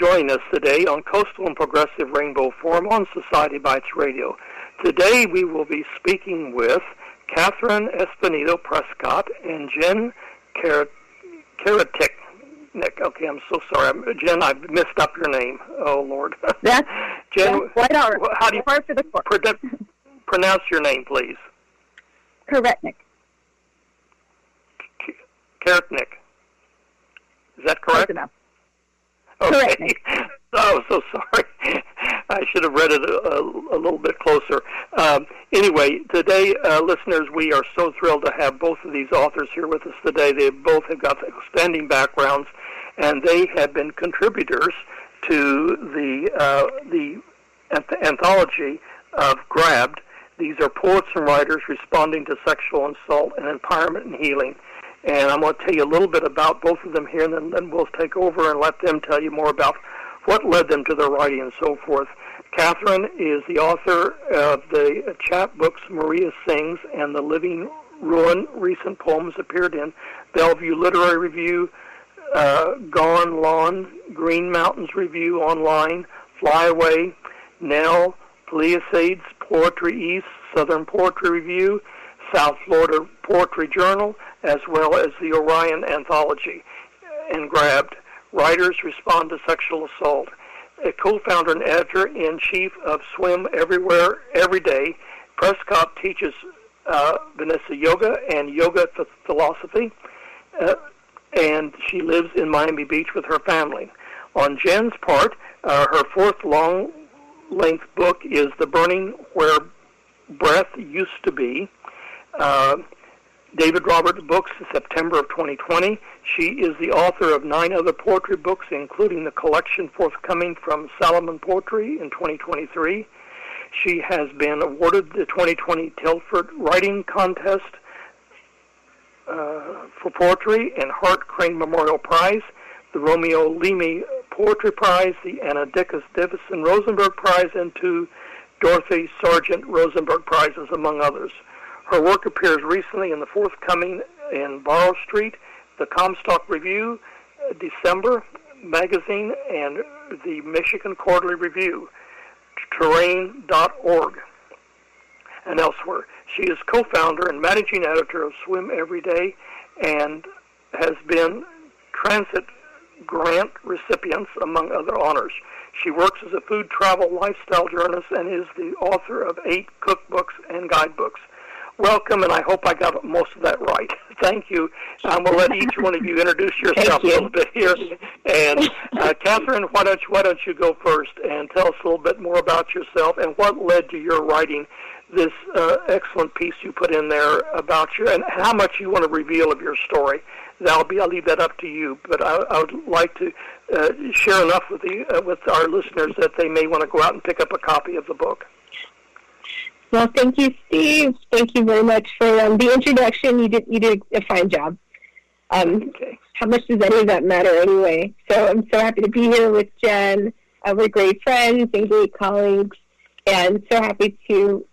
joining us today on Coastal and Progressive Rainbow Forum on Society Bites Radio. Today we will be speaking with Catherine Esposito Prescott and Jen Karetnick. Okay, I'm so sorry. Jen, I messed up your name. Oh, Lord. That's Jen, quite hard. How do you hard for the court. Pronounce your name, please? Karetnick. Karetnick. Is that correct? Close enough. Okay. Oh, so sorry. I should have read it a little bit closer. Anyway, today, listeners, we are so thrilled to have both of these authors here with us today. They both have got outstanding backgrounds, and they have been contributors to the anthology of Grabbed. These are poets and writers responding to sexual assault and empowerment and healing. And I'm going to tell you a little bit about both of them here, and then we'll take over and let them tell you more about what led them to their writing and so forth. Catherine is the author of the chapbooks Maria Sings and The Living Ruin. Recent poems appeared in Bellevue Literary Review, Gone Lawn, Green Mountains Review Online, Flyway, NELLE, Pleiades, Poetry East, Southern Poetry Review, South Florida Poetry Journal, as well as the Orison Anthology, and Grabbed. Writers Respond to Sexual Assault. A co-founder and editor-in-chief of SWWIM Every Day, Prescott teaches Vinyasa yoga and yoga philosophy, and she lives in Miami Beach with her family. On Jen's part, her fourth long-length book is The Burning Where Breath Used to Be. David Roberts Books, September of 2020. She is the author of 9 other poetry books, including the collection forthcoming from Salmon Poetry in 2023. She has been awarded the 2020 Tiferet Writing Contest for poetry and Hart Crane Memorial Prize, the Romeo Lemay Poetry Prize, the Anna Davidson Rosenberg Prize, and 2 Dorothy Sargent Rosenberg Prizes, among others. Her work appears recently in the forthcoming in Barrow Street, the Comstock Review, December magazine, and the Michigan Quarterly Review, terrain.org, and elsewhere. She is co-founder and managing editor of SWWIM Every Day and has been Transit Grant recipients, among other honors. She works as a food, travel, lifestyle journalist and is the author of 8 cookbooks and guidebooks. Welcome, and I hope I got most of that right. Thank you. I'm going to let each one of you introduce yourself a little bit here. And Catherine, why don't you go first and tell us a little bit more about yourself and what led to your writing this excellent piece you put in there about you, and how much you want to reveal of your story. I'll leave that up to you, but I would like to share enough with our listeners that they may want to go out and pick up a copy of the book. Well, thank you, Steve. Thank you very much for the introduction. You did a fine job. Okay. How much does any of that matter anyway? So I'm so happy to be here with Jen. We're great friends and great colleagues, and so happy to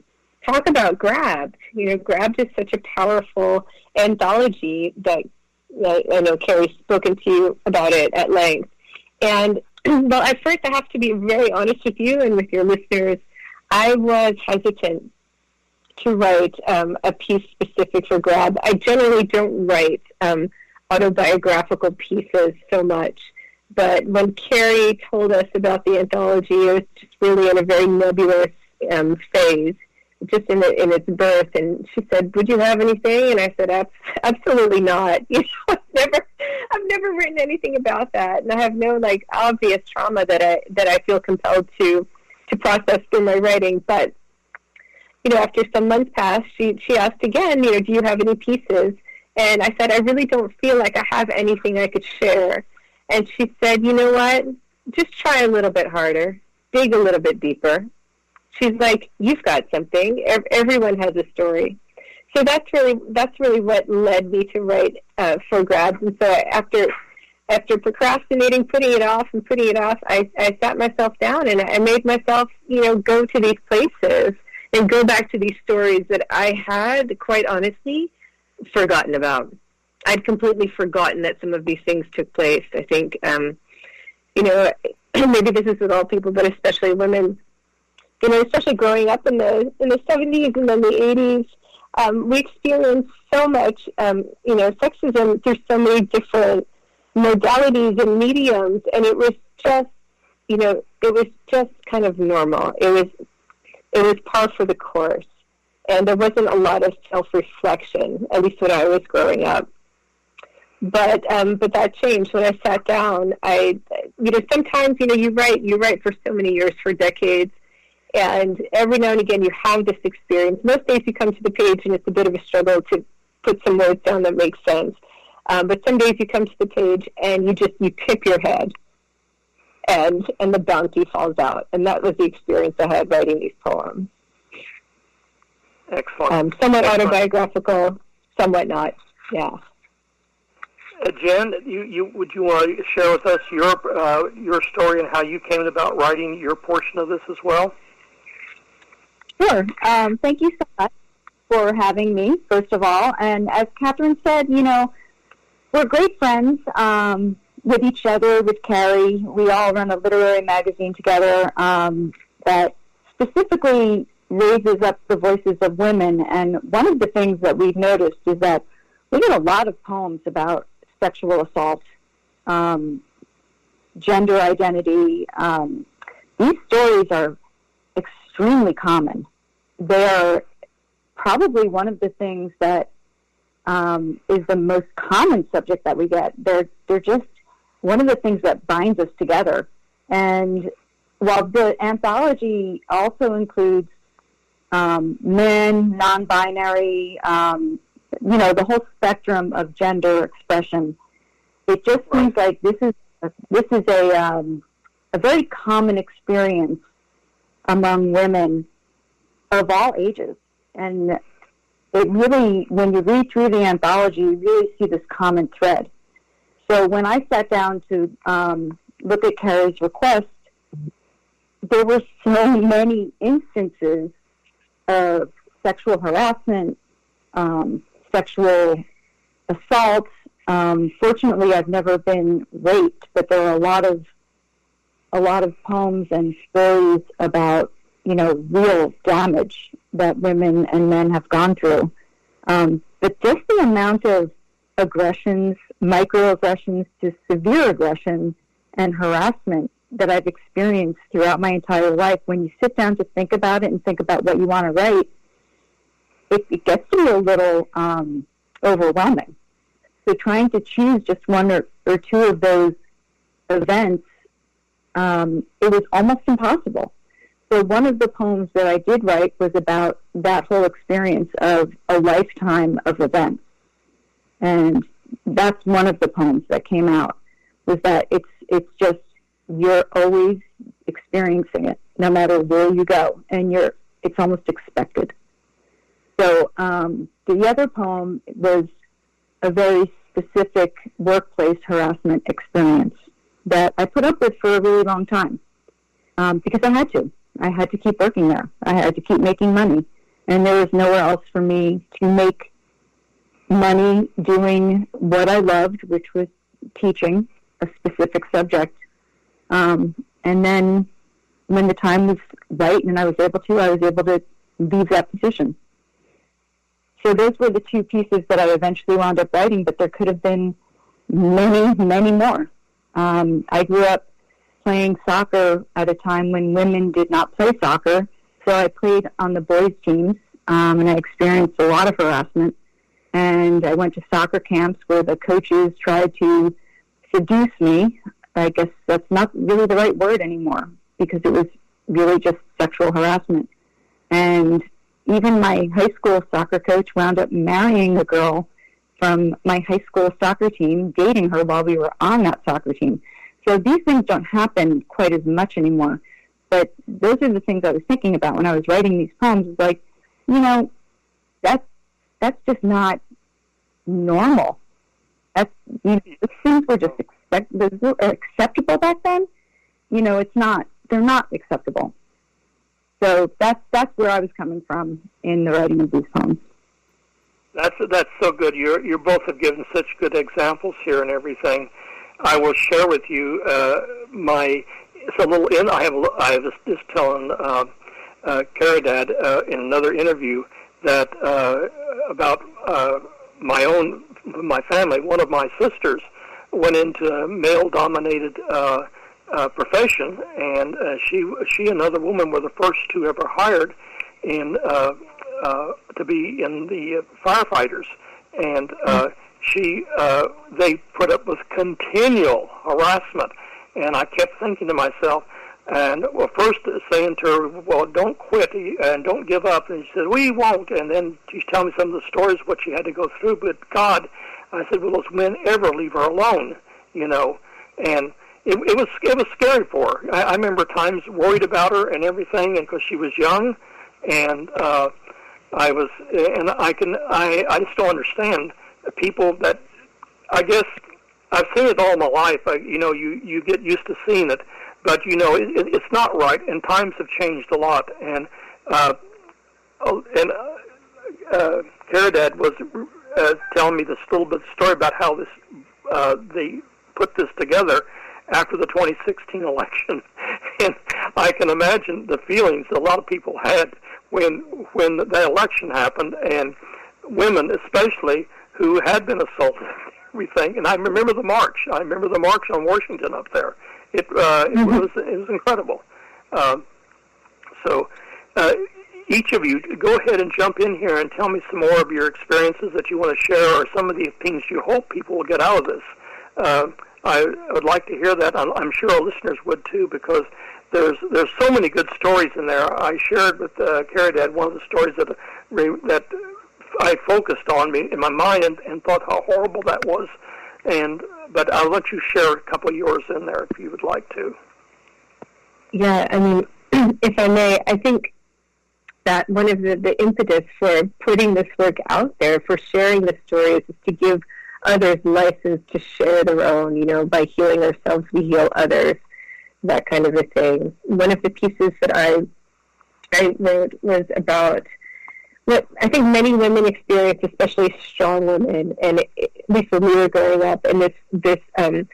talk about Grabbed. Grabbed is such a powerful anthology that I know Carrie's spoken to you about it at length. And, well, at first I have to be very honest with you and with your listeners. I was hesitant to write a piece specific for Grabbed. I generally don't write autobiographical pieces so much. But when Carrie told us about the anthology, it was just really in a very nebulous phase, just in its birth. And she said, "Would you have anything?" And I said, "Absolutely not. I've never written anything about that, and I have no obvious trauma that I feel compelled to process through my writing." But after some months passed, she asked again, "Do you have any pieces?" And I said, "I really don't feel like I have anything I could share." And she said, "You know what? Just try a little bit harder, dig a little bit deeper." She's like, "You've got something. Everyone has a story." So that's really what led me to write for Grabbed. And so after procrastinating, putting it off, I sat myself down and I made myself, go to these places and go back to these stories that I had, quite honestly, forgotten about. I'd completely forgotten that some of these things took place. I think, maybe this is with all people, but especially women, especially growing up in the 70s and then the 80s, we experienced so much, sexism through so many different modalities and mediums, and it was just kind of normal. It was par for the course, and there wasn't a lot of self-reflection, at least when I was growing up. But that changed when I sat down. Sometimes, you write for so many years, for decades, and every now and again you have this experience. Most days you come to the page and it's a bit of a struggle to put some words down that make sense. But some days you come to the page and you tip your head, and the bounty falls out. And that was the experience I had writing these poems. Excellent. Somewhat autobiographical, somewhat not. Yeah. Jen, would you want to share with us your story and how you came about writing your portion of this as well? Sure. Thank you so much for having me, first of all. And as Catherine said, we're great friends with each other, with Carrie. We all run a literary magazine together that specifically raises up the voices of women. And one of the things that we've noticed is that we get a lot of poems about sexual assault, gender identity. These stories are extremely common. They are probably one of the things that is the most common subject that we get. They're just one of the things that binds us together. And while the anthology also includes men, non-binary, the whole spectrum of gender expression, it just seems like this is a very common experience among women of all ages. And it really, when you read through the anthology, you really see this common thread. So when I sat down to look at Carrie's request, there were so many instances of sexual harassment, sexual assault. Fortunately, I've never been raped, but there are a lot of poems and stories about, real damage that women and men have gone through. But just the amount of aggressions, microaggressions to severe aggression and harassment that I've experienced throughout my entire life, when you sit down to think about it and think about what you want to write, it gets to be a little overwhelming. So trying to choose just one or two of those events, it was almost impossible. So one of the poems that I did write was about that whole experience of a lifetime of events. And that's one of the poems that came out, was that it's just, you're always experiencing it, no matter where you go, and it's almost expected. So the other poem was a very specific workplace harassment experience that I put up with for a really long time because I had to. I had to keep working there. I had to keep making money, and there was nowhere else for me to make money doing what I loved, which was teaching a specific subject. And then when the time was right and I was able to leave that position. So those were the two pieces that I eventually wound up writing, but there could have been many, many more. I grew up playing soccer at a time when women did not play soccer, so I played on the boys' teams, and I experienced a lot of harassment. And I went to soccer camps where the coaches tried to seduce me. I guess that's not really the right word anymore, because it was really just sexual harassment. And even my high school soccer coach wound up marrying a girl from my high school soccer team, dating her while we were on that soccer team. So these things don't happen quite as much anymore. But those are the things I was thinking about when I was writing these poems. It's like, that's just not normal. These things were just acceptable back then. It's not. They're not acceptable. So that's where I was coming from in the writing of these poems. That's so good. You both have given such good examples here and everything. I will share with you my it's a little. I was just telling Karetnick in another interview that about my family. One of my sisters went into a male-dominated profession, and she and another woman were the first two ever hired in to be in the firefighters, and they put up with continual harassment, and I kept thinking to myself, and first saying to her, well, don't quit and don't give up, and she said, we won't, and then she's telling me some of the stories, what she had to go through, but God, I said, will those men ever leave her alone, and it was scary for her. I remember times worried about her and everything, and because she was young, and I just don't understand people that, I guess, I've seen it all my life. You get used to seeing it, but it's not right, and times have changed a lot. And Karetnick was telling me this little bit story about how this they put this together after the 2016 election, and I can imagine the feelings a lot of people had when the election happened, and women especially who had been assaulted and everything. And I remember the march. I remember the march on Washington up there. It was incredible. So each of you, go ahead and jump in here and tell me some more of your experiences that you want to share, or some of the things you hope people will get out of this. I would like to hear that. I'm sure our listeners would too, because there's so many good stories in there. I shared with Karetnick one of the stories that I focused on in my mind and thought how horrible that was. But I'll let you share a couple of yours in there if you would like to. Yeah, I mean, if I may, I think that one of the impetus for putting this work out there, for sharing the stories, is to give others license to share their own. By healing ourselves, we heal others, that kind of a thing. One of the pieces that I wrote was about what I think many women experience, especially strong women, and at least when we were growing up, and this sense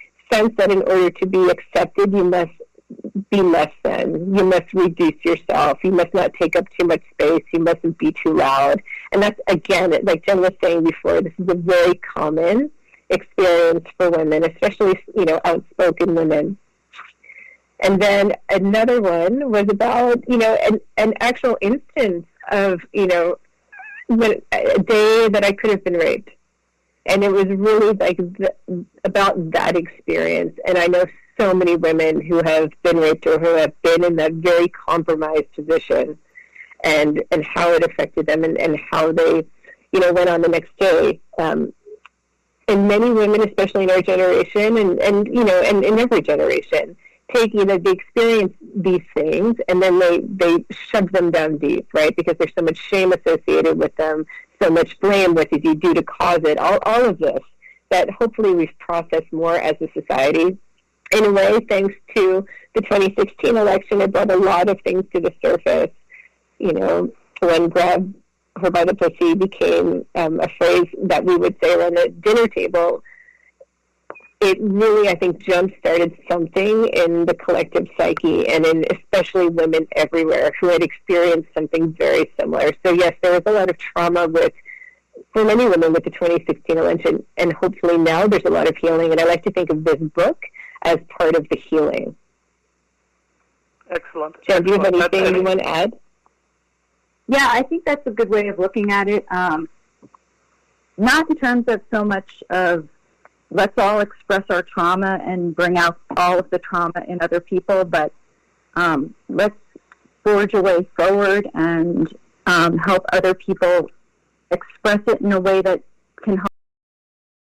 that in order to be accepted, you must be less than. You must reduce yourself. You must not take up too much space. You mustn't be too loud. And that's, again, like Jen was saying before, this is a very common experience for women, especially, outspoken women. And then another one was about, an actual instance of, a day that I could have been raped. And it was really like about that experience. And I know so many women who have been raped or who have been in that very compromised position, and how it affected them, and how they, went on the next day. And many women, especially in our generation, and in every generation, they experience these things, and then they shove them down deep, right? Because there's so much shame associated with them, so much blame. What did you do to cause it? All of this that hopefully we've processed more as a society. In a way, thanks to the 2016 election, it brought a lot of things to the surface. When grab her by the pussy became a phrase that we would say around the dinner table, it really, I think, jump-started something in the collective psyche, and in especially women everywhere who had experienced something very similar. So, yes, there was a lot of trauma for many women with the 2016 election, and hopefully now there's a lot of healing. And I like to think of this book as part of the healing. Excellent. Jen, do you have anything you want to add? Yeah, I think that's a good way of looking at it. Not in terms of so much of let's all express our trauma and bring out all of the trauma in other people, but let's forge a way forward and help other people express it in a way that can help